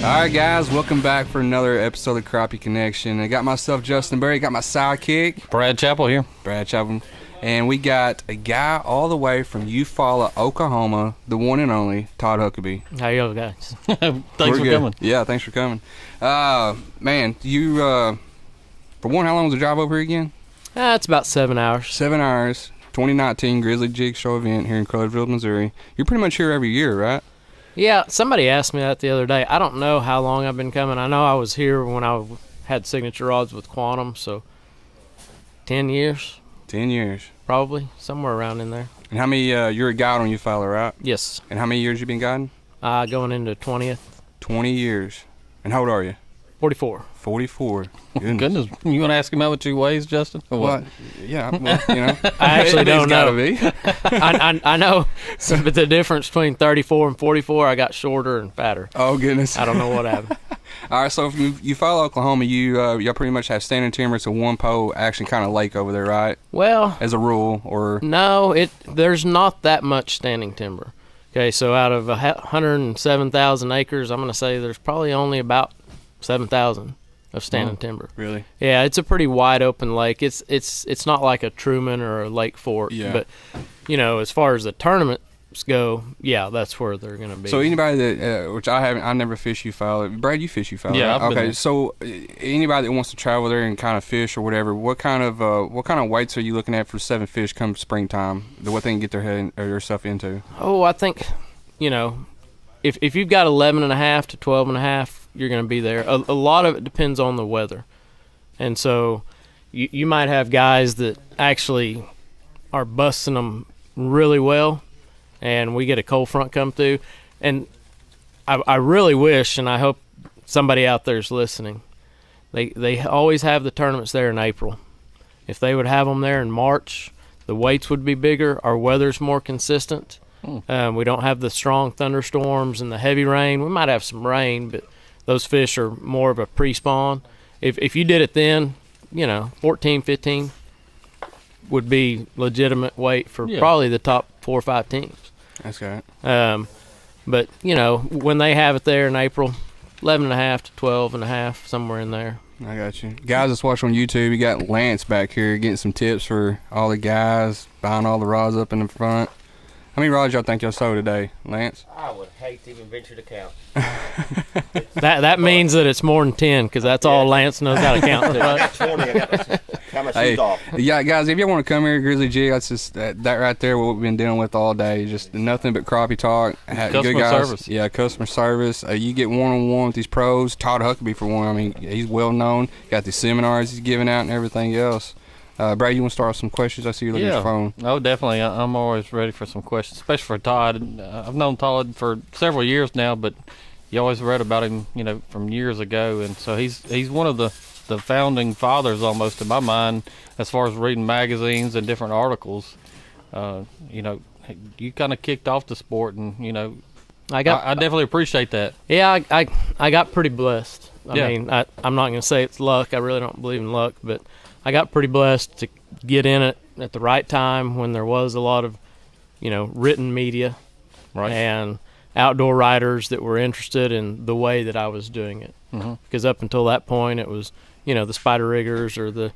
Alright guys, welcome back for another episode of Crappie Connection. I got myself Justin Berry, got my sidekick Brad Chappell here. Brad Chappell. And we got a guy all the way from Eufaula, Oklahoma, the one and only Todd Huckabee. How you guys? Thanks for coming. Yeah, thanks for coming. Man, you for one, how long was the drive over here again? It's about 7 hours. 7 hours. 2019 Grizzly Jig Show event here in Crowdville, Missouri. You're pretty much here every year, right? Yeah, somebody asked me that the other day. I don't know how long I've been coming. I know I was here when I had signature rods with Quantum, so 10 years. 10 years. Probably, somewhere around in there. And how many, you're a guide on Eufaula, right? Yes. And how many years you been guiding? Going into 20th. 20 years. And how old are you? 44. 44. Goodness. You want to ask him how much he weighs, Justin? Or what? Well, yeah, well, you know. I actually don't know. Be. I know, but the difference between 34 and 44, I got shorter and fatter. Oh, goodness. I don't know what happened. All right, so if you follow Oklahoma, y'all pretty much have standing timber. It's a one-pole action kind of lake over there, right? Well, as a rule, or no, there's not that much standing timber. Okay, so out of 107,000 acres, I'm going to say there's probably only about 7,000 of standing timber. Really? Yeah, it's a pretty wide open lake. It's not like a Truman or a Lake Fork. Yeah. But you know, as far as the tournaments go, yeah, that's where they're going to be. So anybody that, which I never fish Eufaula. Brad, you fish Eufaula? Yeah, right? I've been okay. there. So anybody that wants to travel there and kind of fish or whatever, what kind of weights are you looking at for 7 fish come springtime? What they can get their head or their stuff into? Oh, I think, you know, if you've got 11.5 to 12.5, you're going to be there. A lot of it depends on the weather, and so you might have guys that actually are busting them really well, and we get a cold front come through, and I really wish, and I hope somebody out there is listening, they always have the tournaments there in April. If they would have them there in March, the weights would be bigger, our weather's more consistent. We don't have the strong thunderstorms and the heavy rain. We might have some rain, but those fish are more of a pre-spawn. If you did it then, you know, 14, 15 would be legitimate weight for probably the top 4 or 5 teams. That's good. But, you know, when they have it there in April, 11.5 to 12.5, somewhere in there. I got you. Guys that's watching on YouTube, you got Lance back here getting some tips for all the guys, buying all the rods up in the front. How many rods y'all think y'all sold today, Lance? I would hate to even venture to count. That means that it's more than 10, because that's all Lance knows how to count to. I got 20. I got count my shoes off. Yeah, guys, if you want to come here, Grizzly Jig, that's just that right there. What we've been dealing with all day, just nothing but crappie talk. Customer good guys. service. Yeah, customer service. You get one-on-one with these pros. Todd Huckabee for one. I mean, he's well known. Got the seminars he's giving out and everything else. Brad, you want to start with some questions? I see you looking at your phone. Oh, definitely. I'm always ready for some questions, especially for Todd. I've known Todd for several years now, but you always read about him, you know, from years ago, and so he's one of the founding fathers almost in my mind as far as reading magazines and different articles. You know, you kind of kicked off the sport, and you know, I definitely appreciate that. Yeah, I got pretty blessed. I Yeah. mean, I'm not going to say it's luck. I really don't believe in luck, but I got pretty blessed to get in it at the right time when there was a lot of, you know, written media, Right. and outdoor writers that were interested in the way that I was doing it. Because up until that point, it was, you know, the spider riggers or the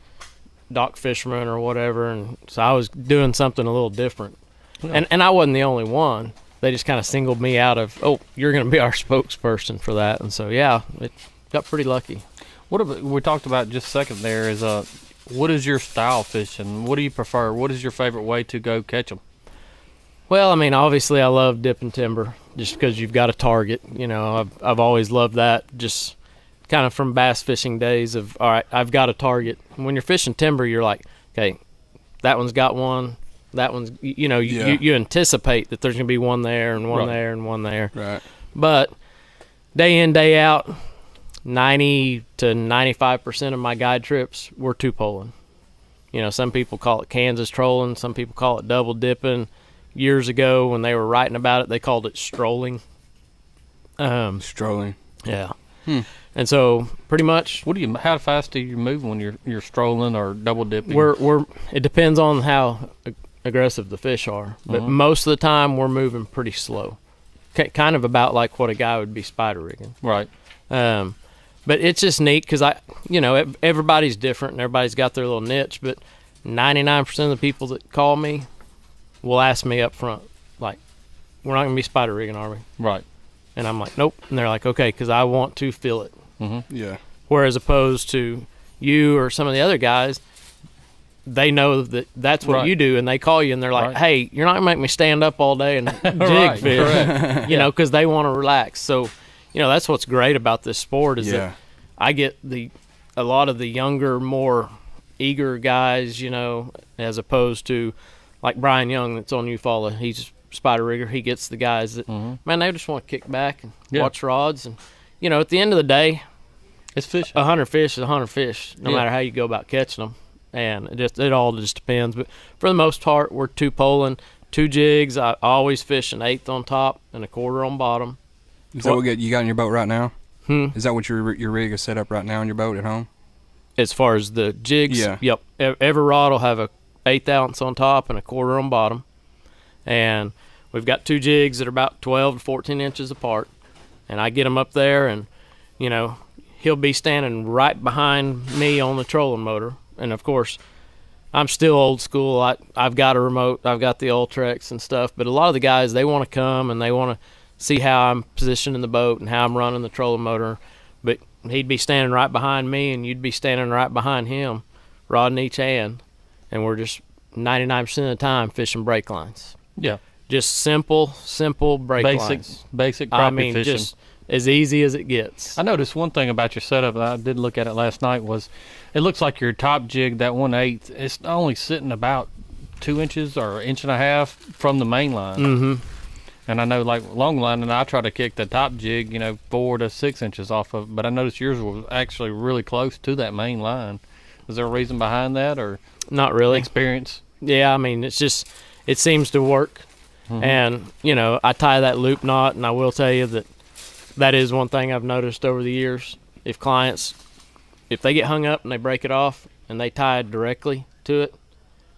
dock fishermen or whatever, and so I was doing something a little different. Yeah. And I wasn't the only one. They just kind of singled me out of, oh, you're going to be our spokesperson for that. And so, yeah, it got pretty lucky. What we talked about just a second there is what is your style fishing? What do you prefer? What is your favorite way to go catch them? Well, I mean, obviously I love dipping timber just because you've got a target. You know, I've always loved that, just kind of from bass fishing days of, all right, I've got a target. And when you're fishing timber, you're like, okay, that one's got one. That one's, you know, you anticipate that there's going to be one there and one there and one there. Right. But day in, day out, 90 to 95% of my guide trips were two-poling. You know, some people call it Kansas trolling. Some people call it double dipping. Years ago when they were writing about it, they called it strolling. Strolling. Yeah. And so pretty much How fast do you move when you're strolling or double dipping? it depends on how aggressive the fish are. But most of the time we're moving pretty slow. kind of about like what a guy would be spider rigging. Right. But it's just neat because everybody's different and everybody's got their little niche. But 99% of the people that call me will ask me up front, like, "We're not gonna be spider rigging, are we?" Right. And I'm like, "Nope." And they're like, "Okay," because I want to feel it. Mm-hmm. Yeah. Whereas opposed to you or some of the other guys, they know that that's what you do, and they call you and they're like, "Hey, you're not gonna make me stand up all day and jig fish," because they want to relax. So, that's what's great about this sport is that I get a lot of the younger, more eager guys, as opposed to like Brian Young that's on Eufaula. He's a spider rigger. He gets the guys that man, they just want to kick back and watch rods, and at the end of the day, it's fish. 100 fish is 100 fish, no matter how you go about catching them. And it all just depends. But for the most part, we're 2-poling, 2 jigs. I always fish an 1/8 on top and a 1/4 on bottom. Is that what you got in your boat right now? Is that what your rig is set up right now in your boat at home? As far as the jigs? Yeah. Yep. Every rod will have a 1/8 ounce on top and a 1/4 on bottom. And we've got 2 jigs that are about 12 to 14 inches apart. And I get them up there, and, he'll be standing right behind me on the trolling motor. And, of course, I'm still old school. I've got a remote. I've got the Ultrex and stuff. But a lot of the guys, they want to come and they want to see how I'm positioned in the boat and how I'm running the trolling motor. But he'd be standing right behind me, and you'd be standing right behind him, rod in each hand. And we're just 99% of the time fishing break lines. Yeah. Just simple break lines. Basic crappie fishing. Just as easy as it gets. I noticed one thing about your setup, I did look at it last night, was it looks like your top jig, that 1/8, it's only sitting about 2 inches or 1.5 inches from the main line. Mm-hmm. And I know, like long line, and I try to kick the top jig, 4 to 6 inches off of, but I noticed yours was actually really close to that main line. Is there a reason behind that, or not really? Experience? Yeah, I mean, it seems to work. Mm-hmm. And, I tie that loop knot, and I will tell you that is one thing I've noticed over the years. If they get hung up and they break it off and they tie it directly to it,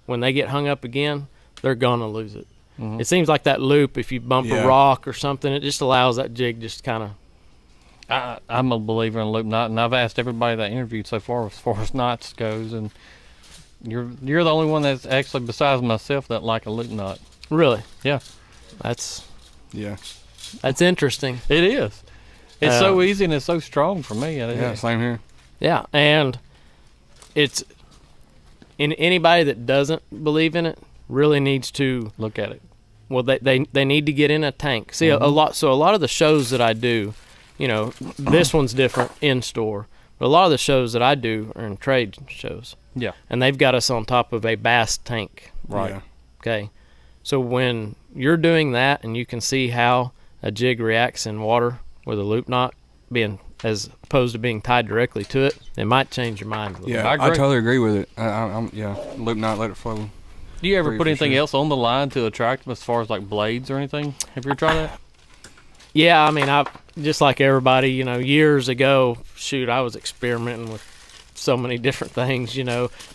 when they get hung up again, they're going to lose it. Mm-hmm. It seems like that loop, if you bump a rock or something, it just allows that jig just kind of... I'm a believer in loop knot, and I've asked everybody that interviewed so far as knots goes, and you're the only one that's actually, besides myself, that like a loop knot. Really? Yeah. That's It interesting. is. It's so easy and it's so strong for me. Yeah, same here. Yeah, and it's anybody that doesn't believe in it really needs to look at it. Well, they need to get in a tank. See, a lot of the shows that I do, this one's different in store, but a lot of the shows that I do are in trade shows. Yeah. And they've got us on top of a bass tank. Right. Yeah. Okay. So when you're doing that and you can see how a jig reacts in water with a loop knot being as opposed to being tied directly to it, it might change your mind a little bit. Yeah, I totally agree with it. Loop knot, let it flow. Do you ever put anything else on the line to attract them as far as like blades or anything? Have you ever tried that? Yeah, I mean, I just like everybody, years ago, I was experimenting with so many different things,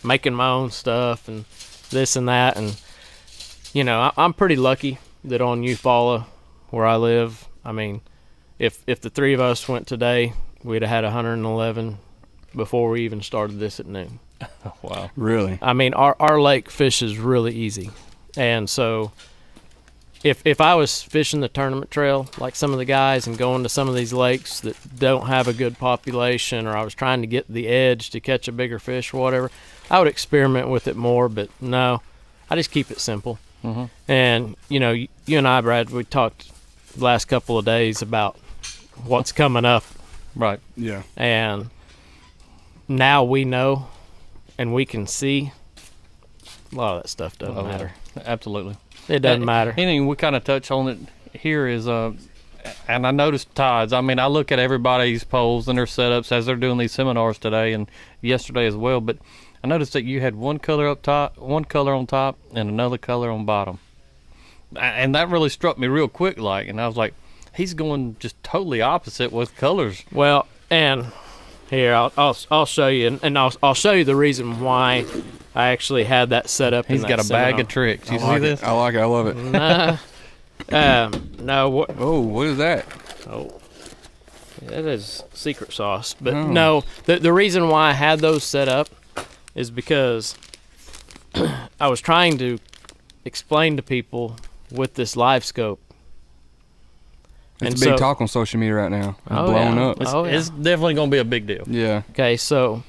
making my own stuff and this and that. And, I'm pretty lucky that on Eufaula, where I live, I mean, if the 3 of us went today, we'd have had 111 before we even started this at noon. Wow. Really? I mean, our lake fish is really easy. And so if I was fishing the tournament trail, like some of the guys, and going to some of these lakes that don't have a good population, or I was trying to get the edge to catch a bigger fish or whatever, I would experiment with it more. But no, I just keep it simple. Mm-hmm. And, you and I, Brad, we talked the last couple of days about what's coming up. Right. Yeah. And now we know and we can see a lot of that stuff doesn't matter. Absolutely. It doesn't matter. Anything we kind of touch on it here is, and I noticed Todd's. I mean, I look at everybody's poles and their setups as they're doing these seminars today and yesterday as well, but I noticed that you had one color up top, one color on top, and another color on bottom. And that really struck me real quick, and I was like, he's going just totally opposite with colors. Well, and here I'll show you, and I'll show you the reason why I actually had that set up. He's got a bag of tricks. You see this? I like it. I love it. No, what? Oh, what is that? Oh, that is secret sauce. But Oh. no, the reason why I had those set up is because I was trying to explain to people with this live scope. It's a big talk on social media right now. It's blowing up. It's definitely going to be a big deal. Yeah. Okay, so,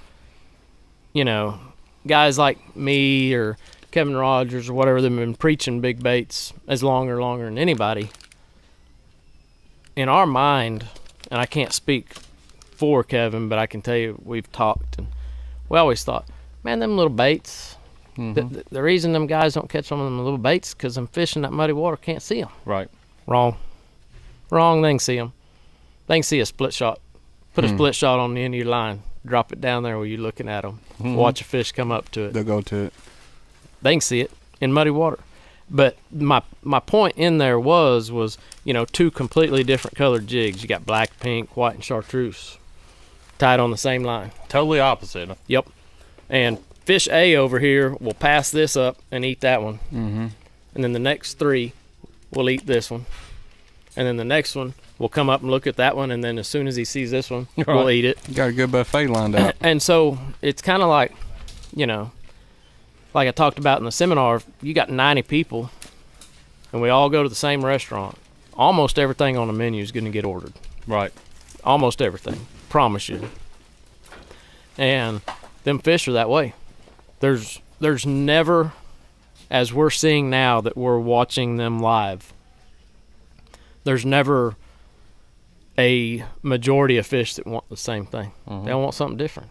you know, guys like me or Kevin Rogers or whatever, they've been preaching big baits as longer than anybody. In our mind, and I can't speak for Kevin, but I can tell you we've talked, and we always thought, man, them little baits, the reason them guys don't catch on them little baits because them fish in that muddy water can't see them. Right. Wrong. They can see them. They can see a split shot. Put a split shot on the end of your line. Drop it down there where you're looking at them. Watch a fish come up to it. They'll go to it. They can see it in muddy water. But my point in there was, you know, two completely different colored jigs. You got black, pink, white, and chartreuse tied on the same line. Totally opposite. Yep. And fish A over here will pass this up and eat that one. And then the next three will eat this one. And then the next one will come up and look at that one, and then as soon as he sees this one, we'll eat it. You got a good buffet lined up. And so it's kind of like, you know, like I talked about in the seminar, you got 90 people, and we all go to the same restaurant. Almost everything on the menu is going to get ordered. Right. Almost everything. Promise you. And them fish are that way. There's never, as we're seeing now that we're watching them live, there's never a majority of fish that want the same thing. They all want something different.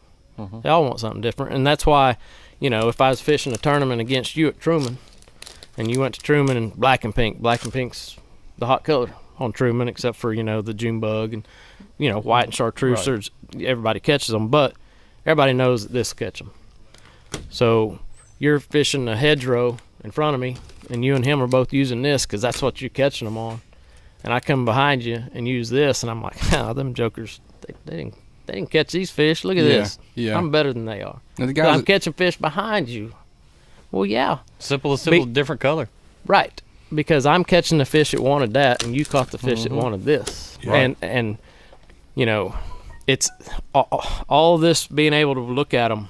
They all want something different. And that's why, you know, if I was fishing a tournament against you at Truman, and you went to Truman and black and pink's the hot color on Truman, except for, you know, the June bug and, you know, white and chartreuse. Right. Everybody catches them, but everybody knows that this will catch them. So you're fishing a hedgerow in front of me, and you and him are both using this because that's what you're catching them on. And I come behind you and use this, and I'm like, oh, them jokers, they didn't catch these fish. Look at this. Yeah. I'm better than they are. I'm catching fish behind you. Well, yeah. Simple, different color. Right. Because I'm catching the fish that wanted that, and you caught the fish that wanted this. Right. And you know, it's all of this being able to look at them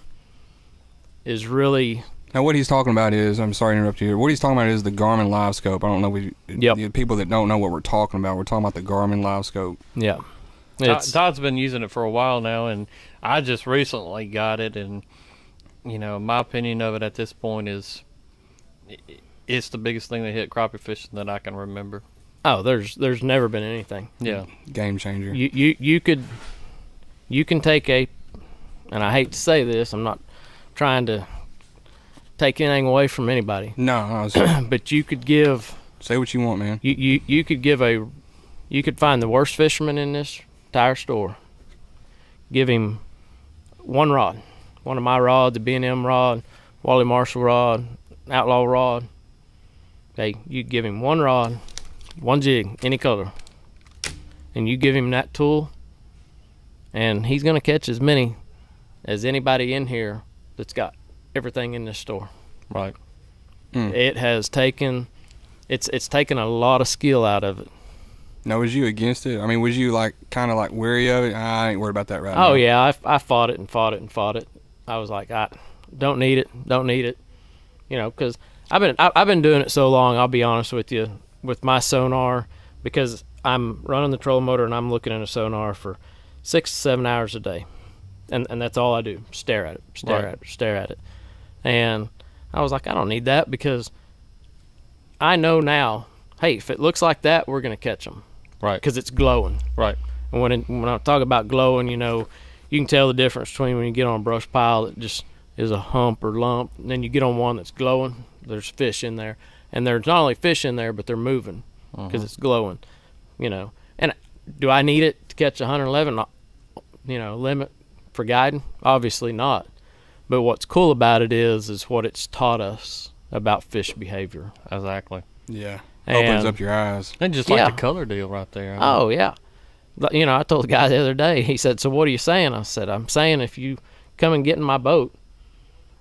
is really. Now, what he's talking about is, I'm sorry to interrupt you here. What he's talking about is the Garmin Live Scope. I don't know, the people that don't know what we're talking about, we're talking about the Garmin Live Scope. Yeah. Todd's been using it for a while now, and I just recently got it, and, you know, my opinion of it at this point is it's the biggest thing that hit crappie fishing that I can remember. Oh, there's never been anything. Yeah. Game changer. You can take and I hate to say this, I'm not trying to take anything away from anybody. No, but you could give. Say what you want, man. You could give you could find the worst fisherman in this entire store. Give him one rod, one of my rods, a B&M rod, Wally Marshall rod, Outlaw rod. Okay, you give him one rod, one jig, any color, and you give him that tool, and he's gonna catch as many as anybody in here that's got everything in this store. Right. It has taken it's taken a lot of skill out of it. Now, was you against it? I mean, was you kind of wary of it? I ain't worried about that right now. Oh yeah, I fought it and fought it and fought it. I was like, I don't need it, you know, because I've been doing it so long. I'll be honest with you, with my sonar, because I'm running the trolling motor and I'm looking at a sonar for 6 to 7 hours a day, and that's all I do. Stare at it. And I was like, I don't need that, because I know now, hey, if it looks like that, we're going to catch them. Right. Because it's glowing. Right. And when I talk about glowing, you know, you can tell the difference between when you get on a brush pile that just is a hump or lump, and then you get on one that's glowing, there's fish in there. And there's not only fish in there, but they're moving because it's glowing, you know. And do I need it to catch 111, you know, limit for guiding? Obviously not. But what's cool about it is what it's taught us about fish behavior. Exactly. Yeah. Opens up your eyes. And just like the color deal right there. Oh, yeah. You know, I told the guy the other day, he said, so what are you saying? I said, I'm saying if you come and get in my boat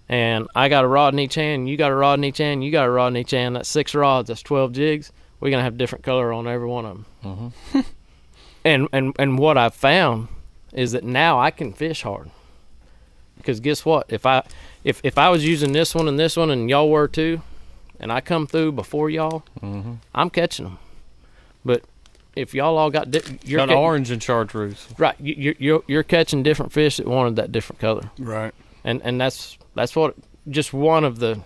and I got a rod in each hand, you got a rod in each hand, you got a rod in each hand, that's 6 rods, that's 12 jigs, we're gonna have different color on every one of them. And what I've found is that now I can fish hard, because guess what? If I was using this one and y'all were too, and I come through before y'all, I'm catching them. But if y'all all got got orange and chartreuse, right? You're catching different fish that wanted that different color, right? And that's what, just one of the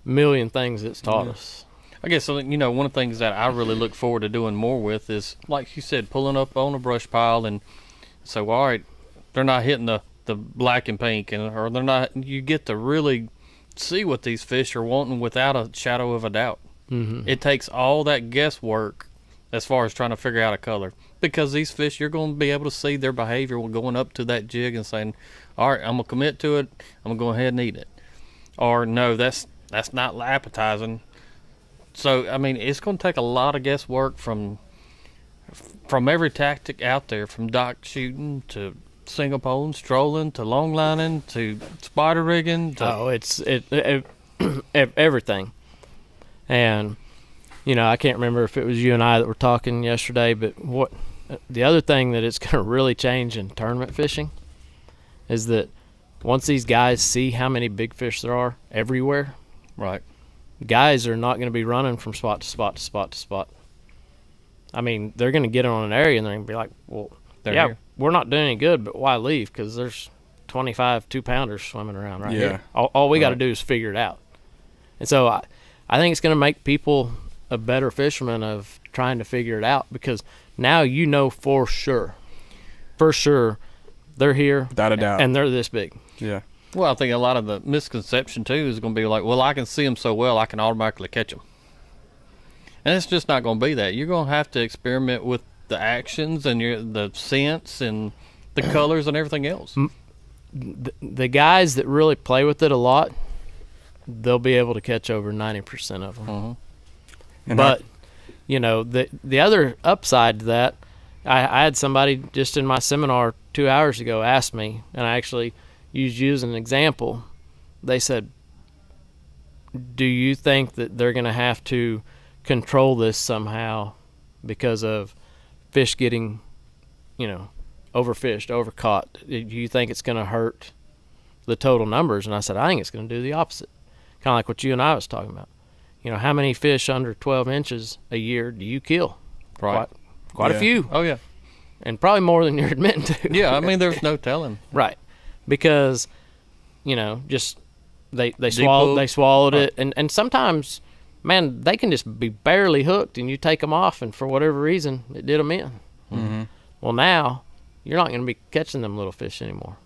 million things it's taught us. I guess, you know, one of the things that I really look forward to doing more with is, like you said, pulling up on a brush pile and say, well, all right, they're not hitting the black and pink, or they're not. You get to really see what these fish are wanting without a shadow of a doubt. It takes all that guesswork as far as trying to figure out a color, because these fish, you're going to be able to see their behavior going up to that jig and saying, all right, I'm going to commit to it, I'm going to go ahead and eat it, or no, that's not appetizing. So I mean, it's going to take a lot of guesswork from every tactic out there, from dock shooting to single poling, strolling, to long lining, to spider rigging. It's everything. And you know, I can't remember if it was you and I that were talking yesterday, but what the other thing that it's going to really change in tournament fishing is that once these guys see how many big fish there are everywhere, right? Guys are not going to be running from spot to spot to spot to spot. I mean, they're going to get on an area and they're going to be like, well, yeah, here. We're not doing any good, but why leave? Because there's 25 2-pounders swimming around right here. All we got to do is figure it out. And so I think it's going to make people a better fisherman of trying to figure it out, because now you know for sure they're here, without a doubt, and they're this big. Yeah. Well, I think a lot of the misconception too is going to be like, well, I can see them so well, I can automatically catch them, and it's just not going to be that. You're going to have to experiment with the actions and the scents and the colors and everything else. The guys that really play with it a lot, they'll be able to catch over 90% of them. But you know, the other upside to that, I had somebody just in my seminar 2 hours ago ask me, and I actually used you as an example. They said, do you think that they're going to have to control this somehow because of fish getting, you know, overfished, overcaught? Do you think it's going to hurt the total numbers? And I said, I think it's going to do the opposite. Kind of like what you and I was talking about. You know, how many fish under 12 inches a year do you kill? Right. Quite a few. Oh, yeah. And probably more than you're admitting to. Yeah, I mean, there's no telling. Right. Because, you know, just they swallowed it. And sometimes, man, they can just be barely hooked, and you take them off, and for whatever reason, it did them in. Well, now, you're not going to be catching them little fish anymore.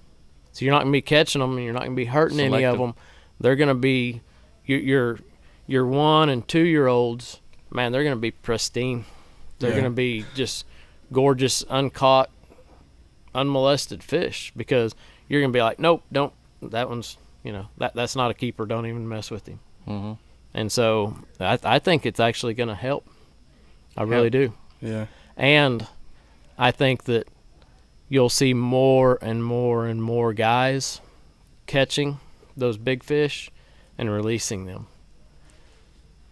So you're not going to be catching them, and you're not going to be hurting any of them. They're going to be your 1 and 2 year olds, man, they're going to be pristine. They're going to be just gorgeous, uncaught, unmolested fish, because you're going to be like, nope, don't, that one's, you know, that's not a keeper. Don't even mess with him. And so I think it's actually going to help. I really do. Yeah. And I think that you'll see more and more and more guys catching those big fish and releasing them.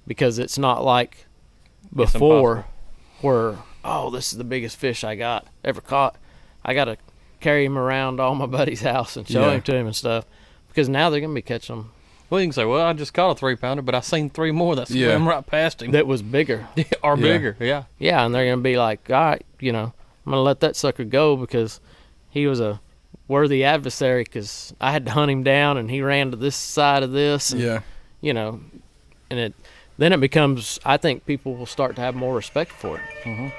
Because it's not like before where, oh, this is the biggest fish I got ever caught. I got to carry him around all my buddy's house and show him to him and stuff. Because now they're going to be catching them. Well, you can say, well, I just caught a 3-pounder, but I seen 3 more that swam right past him. That was bigger. Or bigger, yeah. Yeah, and they're going to be like, all right, you know, I'm going to let that sucker go because he was a worthy adversary, because I had to hunt him down and he ran to this side of this. And, you know, and then it becomes, I think people will start to have more respect for it. Turn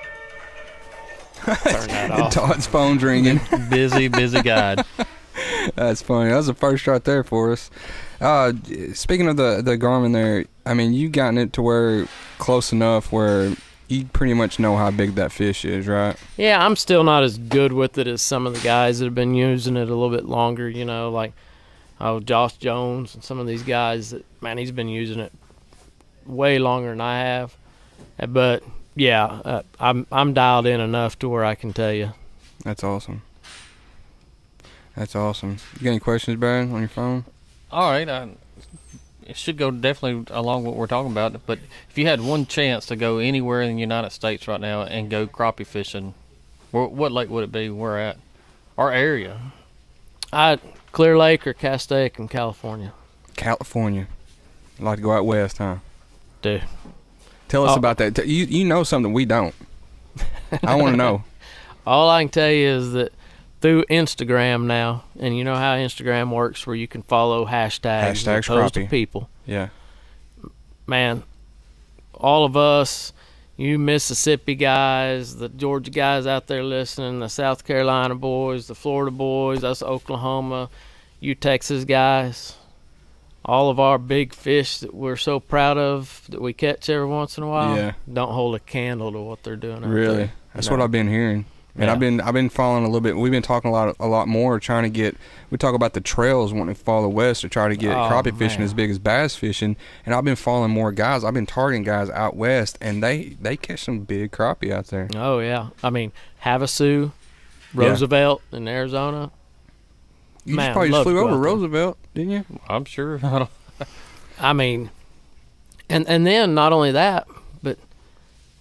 that off. Todd's phone's ringing. busy guide. That's funny. That was the first right there for us. Speaking of the Garmin there, I mean, you gotten it to where close enough where you pretty much know how big that fish is, right? Yeah, I'm still not as good with it as some of the guys that have been using it a little bit longer, you know, like Josh Jones and some of these guys that, man, he's been using it way longer than I have. But yeah, I'm dialed in enough to where I can tell you. That's awesome. That's awesome. You got any questions, Brad, on your phone? All right. it should go definitely along what we're talking about. But if you had one chance to go anywhere in the United States right now and go crappie fishing, what lake would it be? Where at? Our area. Clear Lake or Castaic in California. California. I'd like to go out west, huh? Dude. Tell us about that. You know something we don't. I want to know. All I can tell you is that through Instagram now, and you know how Instagram works where you can follow hashtags and post to people. Yeah. Man, all of us, you Mississippi guys, the Georgia guys out there listening, the South Carolina boys, the Florida boys, us Oklahoma, you Texas guys, all of our big fish that we're so proud of that we catch every once in a while, don't hold a candle to what they're doing out really there. That's what I've been hearing. And I've been following a little bit. We've been talking a lot more, trying to get. We talk about the trails wanting to follow west to try to get crappie fishing as big as bass fishing. And I've been following more guys. I've been targeting guys out west, and they catch some big crappie out there. Oh yeah, I mean Havasu, Roosevelt in Arizona. You probably just flew over Roosevelt, didn't you? I'm sure. I mean, and then not only that, but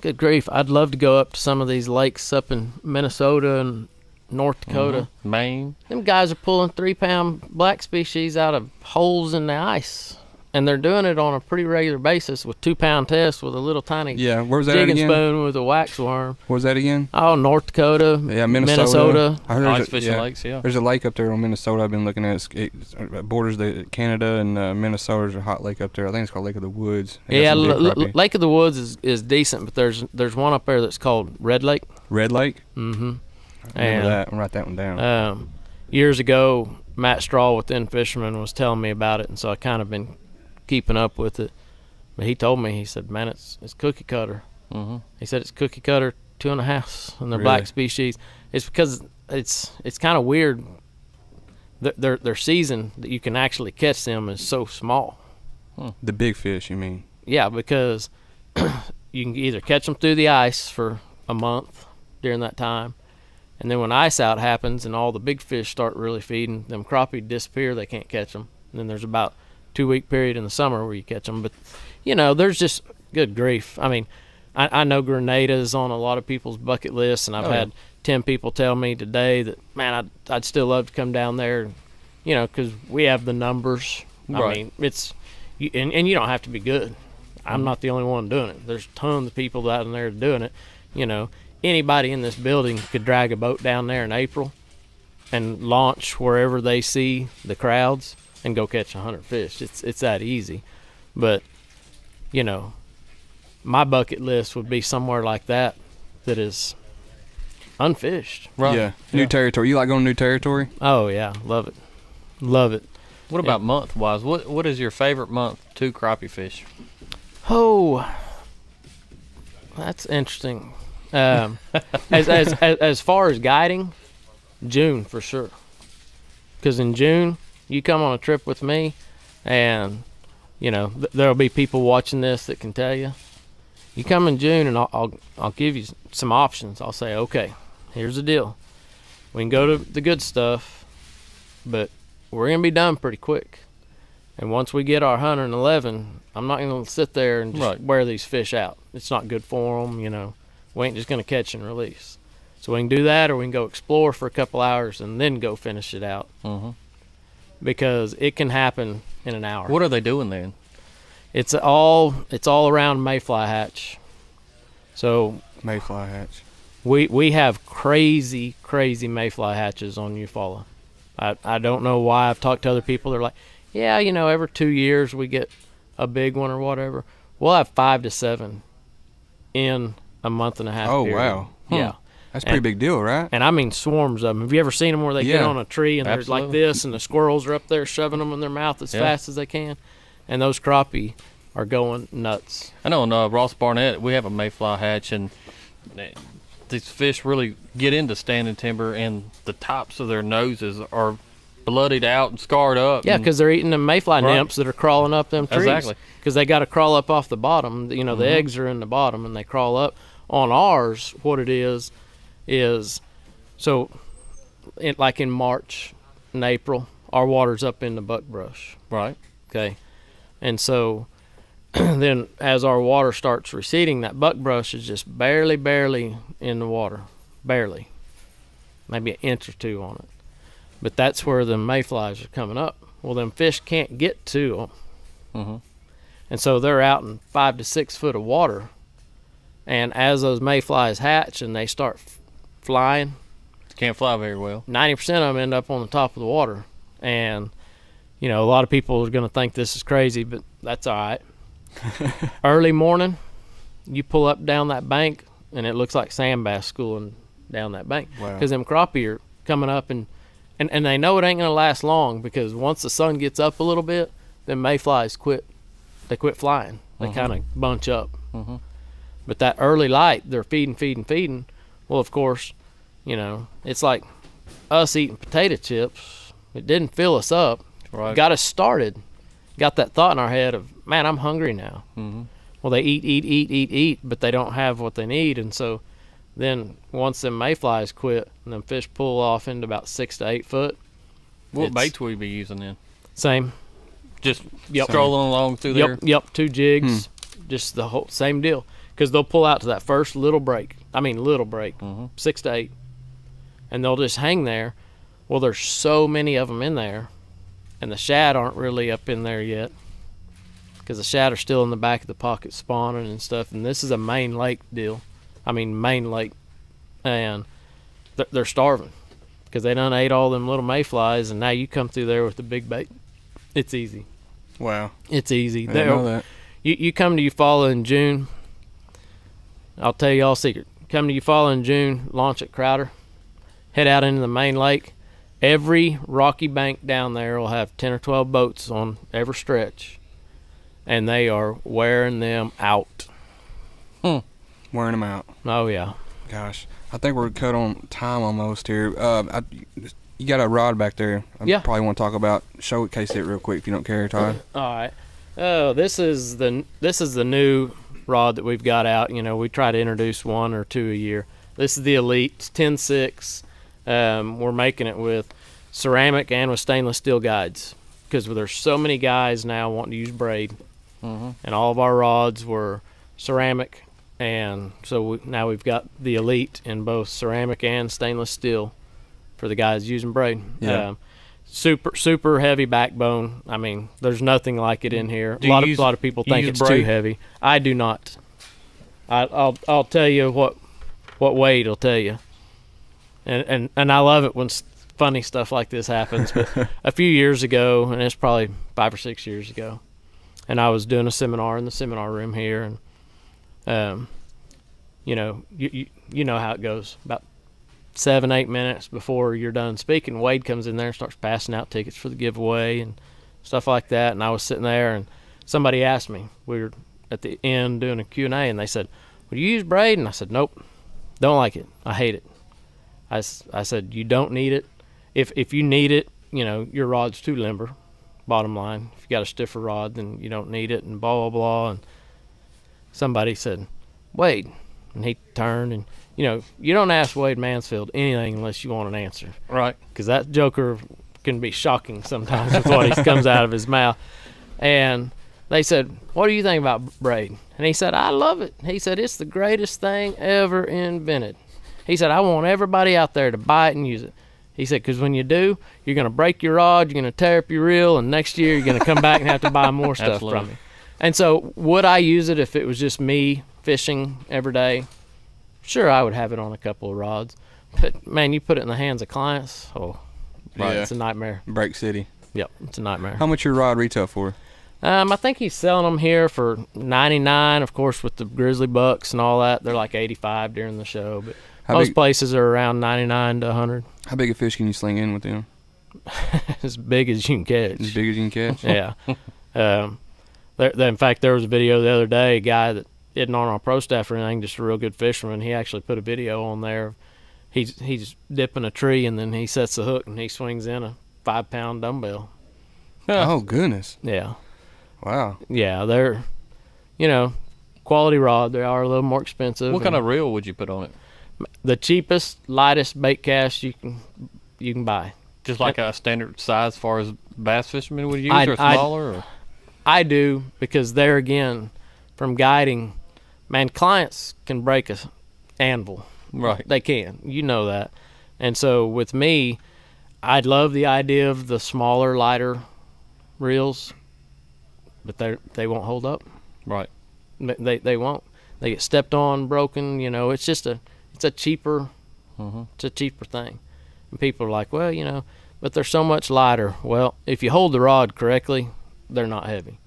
good grief, I'd love to go up to some of these lakes up in Minnesota and North Dakota. Maine. Them guys are pulling 3-pound black species out of holes in the ice. And they're doing it on a pretty regular basis with 2-pound tests with a little tiny where's that jigging again? spoon with a wax worm. Where's that again? Oh, North Dakota, Minnesota. I heard Ice fishing lakes, There's a lake up there in Minnesota I've been looking at. It borders Canada and Minnesota. There's a hot lake up there. I think it's called Lake of the Woods. Lake of the Woods is decent, but there's one up there that's called Red Lake. Red Lake? Mm-hmm. I remember that. I'll write that one down. Years ago, Matt Straw with Thin Fisherman was telling me about it, and so I kind of been keeping up with it. But he told me, he said, man, it's cookie cutter. Mm-hmm. He said it's cookie cutter 2.5 and they're black species. It's because it's kind of weird. Their season that you can actually catch them is so small. The big fish, you mean? Yeah, because you can either catch them through the ice for a month during that time, and then when ice out happens and all the big fish start really feeding, them crappie disappear, they can't catch them. And then there's about 2-week period in the summer where you catch them. But there's just good grief. I mean, I know Grenada's on a lot of people's bucket lists, and I've had 10 people tell me today that, man, I'd still love to come down there, because we have the numbers. Right. I mean, it's and you don't have to be good. I'm not the only one doing it. There's tons of people out in there doing it. Anybody in this building could drag a boat down there in April and launch wherever they see the crowds and go catch 100 fish. It's that easy. But my bucket list would be somewhere like that is unfished. Right. Yeah. New territory. You like going to new territory? Oh yeah, love it. What about month wise? What is your favorite month to crappie fish? Oh, that's interesting. As far as guiding, June for sure. Because in June, you come on a trip with me, and there'll be people watching this that can tell you. You come in June, and I'll give you some options. I'll say, okay, here's the deal. We can go to the good stuff, but we're gonna be done pretty quick. And once we get our 111, I'm not gonna sit there and just wear these fish out. It's not good for them, We ain't just gonna catch and release. So we can do that, or we can go explore for a couple hours and then go finish it out. Mm-hmm. Because it can happen in an hour. What are they doing then? It's all around Mayfly Hatch. So Mayfly Hatch. We have crazy Mayfly hatches on Eufaula. I don't know why. I've talked to other people. They're like, yeah, every 2 years we get a big one or whatever. We'll have 5 to 7 in a month and a half. Oh period. wow. Yeah. That's a pretty big deal, right? And I mean swarms of them. Have you ever seen them where they get on a tree and they're like this, and the squirrels are up there shoving them in their mouth as fast as they can? And those crappie are going nuts. I know in Ross Barnett, we have a Mayfly hatch, and these fish really get into standing timber, and the tops of their noses are bloodied out and scarred up. Yeah, because they're eating the mayfly nymphs that are crawling up them trees. Exactly. Because they got to crawl up off the bottom. The eggs are in the bottom, and they crawl up. On ours, what it is so like in March and April, our water's up in the buckbrush. Right. Okay. And so then as our water starts receding, that buckbrush is just barely in the water. Barely. Maybe an inch or two on it. But that's where the mayflies are coming up. Well, them fish can't get to them. And so they're out in 5 to 6 foot of water. And as those mayflies hatch and they start flying, Can't fly very well. 90% of them end up on the top of the water. And, you know, a lot of people are going to think this is crazy, but that's all right. Early morning, you pull up down that bank, and it looks like sand bass schooling down that bank. Because them crappie are coming up, and they know it ain't going to last long, because once the sun gets up a little bit, then mayflies quit flying. They kind of bunch up. But that early light, they're feeding. Well, of course, you know, it's like us eating potato chips. It didn't fill us up. Right. Got us started. Got that thought in our head of, man, I'm hungry now. Well, they eat, but they don't have what they need. And so then once them mayflies quit and them fish pull off into about 6 to 8 foot. What baits will you be using then? Same. Just strolling along through there? Yep, 2 jigs. Just the whole same deal. Because they'll pull out to that first little break. 6 to 8. And they'll just hang there. Well, there's so many of them in there, and the shad aren't really up in there yet, because the shad are still in the back of the pocket spawning and stuff. And this is a main lake deal. Main lake. And they're starving, because they done ate all them little mayflies, and now you come through there with the big bait. It's easy. Wow. It's easy. I didn't know that. You come to Eufaula in June, I'll tell you all a secret. Come to Eufaula in June, launch at Crowder, head out into the main lake. Every rocky bank down there will have 10 or 12 boats on every stretch, and they are wearing them out. Wearing them out. Oh, yeah. Gosh. I think we're cut on time almost here. You got a rod back there. I probably want to talk about. Showcase it real quick if you don't care, Todd. All right. Oh, this is the new rod that we've got out. You know, we try to introduce 1 or 2 a year. This is the Elite. It's 10.6. We're making it with ceramic and with stainless steel guides, because there's so many guys now wanting to use braid, and all of our rods were ceramic, and so now we've got the Elite in both ceramic and stainless steel for the guys using braid. Super heavy backbone. There's nothing like it in here. A lot of people think it's too heavy. I do not. I'll tell you what Wade will tell you. And I love it when funny stuff like this happens. But a few years ago, and it's probably 5 or 6 years ago, and I was doing a seminar in the seminar room here, and you know how it goes. About 7-8 minutes before you're done speaking, Wade comes in there and starts passing out tickets for the giveaway and stuff like that. And I was sitting there, and somebody asked me. We were at the end doing a Q&A, and they said, "Would you use braid?" And I said, "Nope, don't like it. I hate it." I said, "You don't need it. If you need it, you know, your rod's too limber, bottom line. If you got a stiffer rod, then you don't need it," and blah, blah, blah. And somebody said, "Wade," and he turned, and, you know, you don't ask Wade Mansfield anything unless you want an answer. Right. Because that joker can be shocking sometimes with what comes out of his mouth. And they said, "What do you think about braid?" And he said, "I love it." He said, "It's the greatest thing ever invented." He said, "I want everybody out there to buy it and use it." He said, "Because when you do, you're going to break your rod, you're going to tear up your reel, and next year you're going to come back and have to buy more stuff from me." And so would I use it if it was just me fishing every day? Sure, I would have it on a couple of rods. But, man, you put it in the hands of clients, it's a nightmare. Break City. Yep, it's a nightmare. How much your rod retail for? I think he's selling them here for $99. Of course, with the Grizzly bucks and all that, they're like $85 during the show. But most places are around $99 to $100. How big a fish can you sling in with them? As big as you can catch. As big as you can catch? Yeah. In fact, there was a video the other day, a guy that isn't on our pro staff or anything, just a real good fisherman. He actually put a video on there. He's dipping a tree, and then he sets the hook, and he swings in a 5-pound dumbbell. Oh, goodness. Yeah. Wow. Yeah, they're, quality rod. They are a little more expensive. What kind of reel would you put on it? The cheapest, lightest bait cast you can buy. Just like a standard size as far as bass fishermen would use, or smaller? I do, because there again, from guiding, man, clients can break a anvil. Right. They can. You know that. And so with me, I love the idea of the smaller, lighter reels, but they won't hold up. Right. They won't. They get stepped on, broken. You know, it's a cheaper it's a cheaper thing. And people are like, well, you know, but they're so much lighter. Well, if you hold the rod correctly, they're not heavy.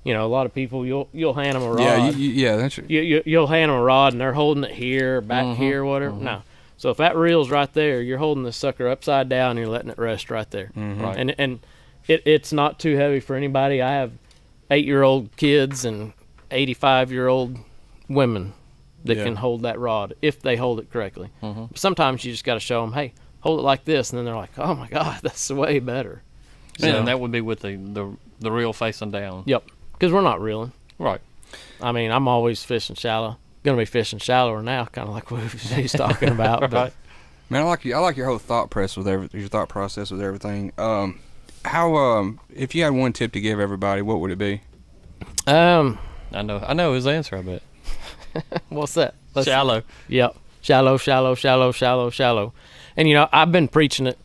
You know, a lot of people, you'll hand them a rod. Yeah, yeah, that's You'll hand them a rod and they're holding it here, back here, whatever. No. So if that reel's right there, you're holding the sucker upside down and you're letting it rest right there. Right. And it's not too heavy for anybody. I have 8-year-old kids and 85-year-old women that can hold that rod if they hold it correctly. Sometimes you just got to show them, hey, hold it like this, and then they're like, oh my God, that's way better. So, and that would be with the reel facing down. Yep, because we're not reeling. Right. I mean, I'm always fishing shallow. Going to be fishing shallower now, kind of like what he's talking about. Right. But, man, I like your whole thought process with everything. How if you had one tip to give everybody, what would it be? I know his answer, I bet. What's that? Shallow. Yep. Shallow, shallow, shallow, shallow, shallow. And, you know, I've been preaching it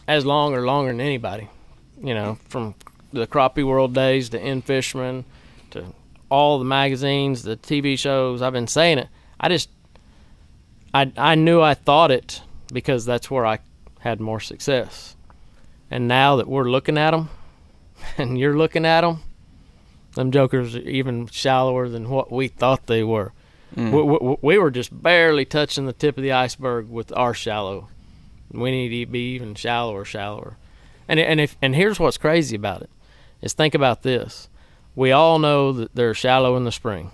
as long or longer than anybody. You know, from the Crappie World days to In Fisherman to all the magazines, the TV shows. I've been saying it. I knew I thought it because that's where I had more success. And now that we're looking at them and you're looking at them jokers are even shallower than what we thought they were. We were just barely touching the tip of the iceberg with our shallow. We need to be even shallower. And here's what's crazy about it, is think about this. We all know that they're shallow in the spring.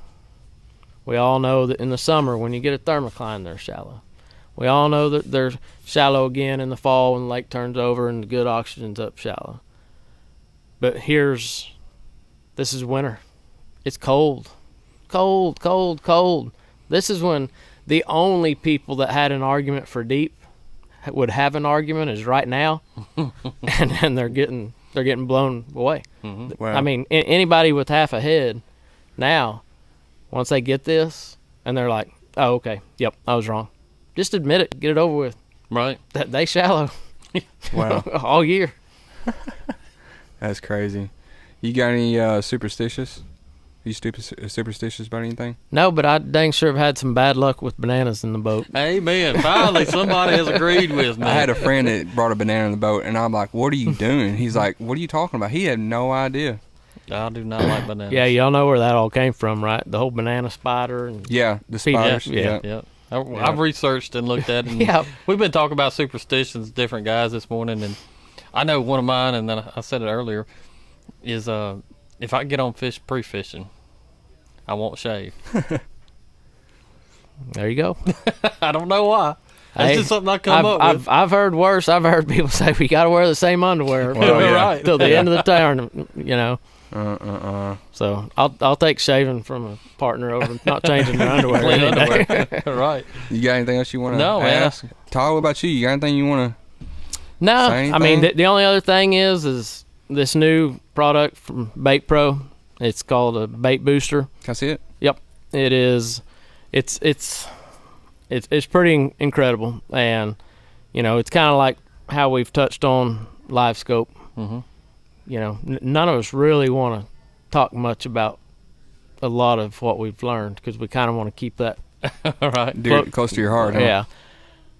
We all know that in the summer when you get a thermocline, they're shallow. We all know that they're shallow again in the fall when the lake turns over and the good oxygen's up shallow. But this is winter. It's cold. Cold. This is when the only people that had an argument for deep would have an argument is right now, and they're getting blown away. Wow. I mean, anybody with half a head now, once they get this, and they're like, oh, okay, yep, I was wrong. Just admit it, get it over with. Right. They shallow. Wow. All year. That's crazy. You got any superstitious? Are you superstitious about anything? No, but I dang sure have had some bad luck with bananas in the boat. Amen. Finally, somebody has agreed with me. I had a friend that brought a banana in the boat, and I'm like, what are you doing? He's like, what are you talking about? He had no idea. I do not like bananas. Yeah, y'all know where that all came from, right? The whole banana spider. And Yeah, the spiders. Yeah. I've researched and looked at it. And Yeah. We've been talking about superstitions, different guys this morning, and I know one of mine, and then I said it earlier, is if I get on pre-fishing, I won't shave. There you go. I don't know why. That's Hey, just something I come up with. I've heard worse. I've heard people say we got to wear the same underwear Well, yeah. Right. till the end of the tournament. You know. Uh-uh. So I'll take shaving from a partner over not changing their underwear. Clean any day. underwear. Right. You got anything else you want to No, man. ask? Todd, what about you? You got anything you want No, Say I mean anything? the only other thing is this new product from Bait Pro. It's called a bait booster. to... Can I see it? Yep, it is. It's pretty incredible, and you know it's kind of like how we've touched on live scope. Mm-hmm. You know, none of us really want to talk much about a lot of what we've learned because we kind of want to keep that All right. Dear, close to your heart, huh? Yeah,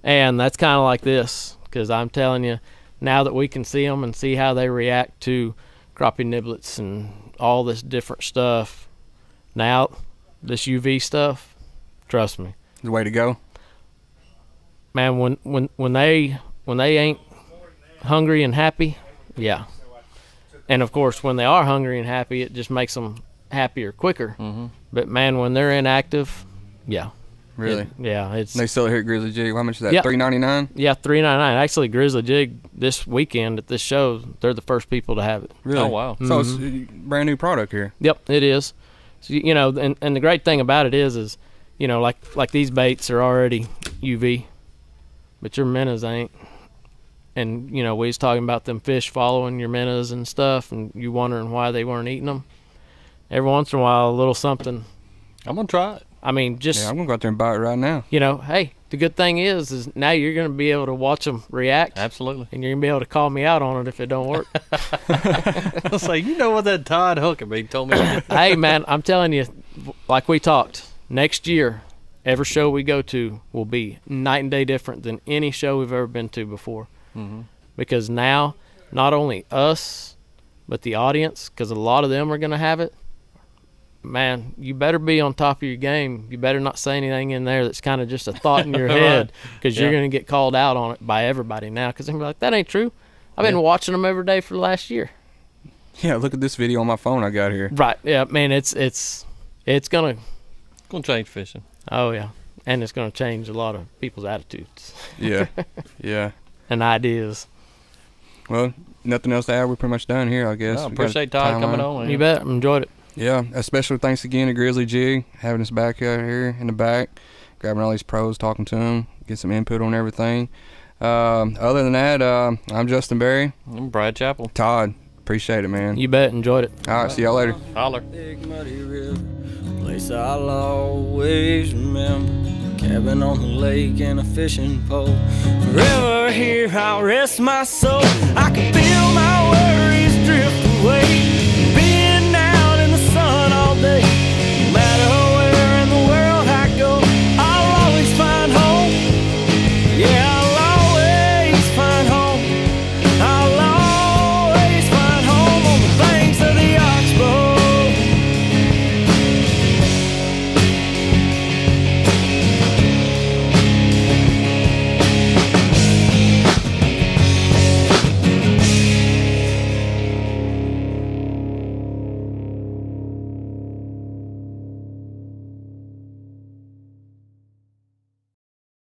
and that's kind of like this because I'm telling you, now that we can see them and see how they react to crappie niblets and all this different stuff, now this UV stuff, trust me, The way to go. man. When they ain't hungry and happy, yeah. And of course, when they are hungry and happy, it just makes them happier quicker. Mm-hmm. But man, when they're inactive, yeah, Really? it's They sell it here at Grizzly Jig. How much is that? Yeah. $3.99? yeah, $3.99. Actually, Grizzly Jig this weekend at this show, they're the first people to have it. Really? Oh, wow. So it's a brand new product here. Yep, it is. So, you know, and the great thing about it is you know, like these baits are already UV, but your minnows ain't. and we was talking about them fish following your minnows and stuff, and you wondering why they weren't eating them. Every once in a while, a little something. I'm gonna try it. I mean, just I'm gonna go out there and buy it right now. Hey, the good thing is now you're gonna be able to watch them react. Absolutely. And you're gonna be able to call me out on it if it don't work. I'll say, what that Todd Huckabee told me. Hey, man, I'm telling you, like we talked, next year, every show we go to will be night and day different than any show we've ever been to before. Mm-hmm. Because now, not only us, but the audience, because a lot of them are going to have it, man, you better be on top of your game. You better not say anything in there that's kind of just a thought in your head, because you're going to get called out on it by everybody now, because they're going to be like, that ain't true. I've been watching them every day for the last year. Yeah, look at this video on my phone I got here. Right, yeah, man, it's going to... Gonna change fishing. Oh, yeah. And it's going to change a lot of people's attitudes. Yeah, yeah. And ideas. Well, nothing else to add. We're pretty much done here, I guess. I appreciate Todd coming on. You bet. Enjoyed it. Yeah, a special thanks again to Grizzly Jig, having us back out here in the back, grabbing all these pros, talking to them, get some input on everything. Other than that, I'm Justin Berry. I'm Brad Chappell. Todd, appreciate it, man. You bet. Enjoyed it. All right, see y'all later. Holler. Big muddy river, place I'll always remember. Cabin on the lake and a fishing pole. Forever here I'll rest my soul. I can